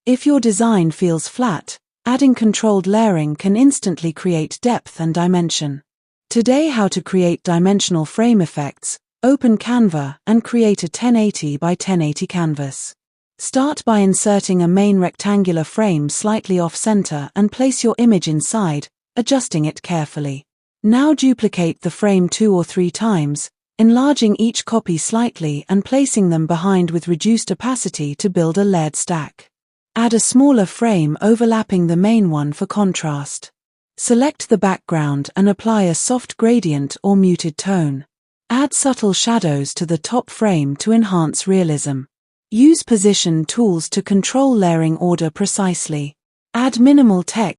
If your design feels flat, adding controlled layering can instantly create depth and dimension. Today, how to create dimensional frame effects. Open Canva and create a 1080 by 1080 canvas. Start by inserting a main rectangular frame slightly off-center and place your image inside, adjusting it carefully. Now duplicate the frame 2 or 3 times, enlarging each copy slightly and placing them behind with reduced opacity to build a layered stack. Add a smaller frame overlapping the main one for contrast. Select the background and apply a soft gradient or muted tone. Add subtle shadows to the top frame to enhance realism. Use position tools to control layering order precisely. Add minimal text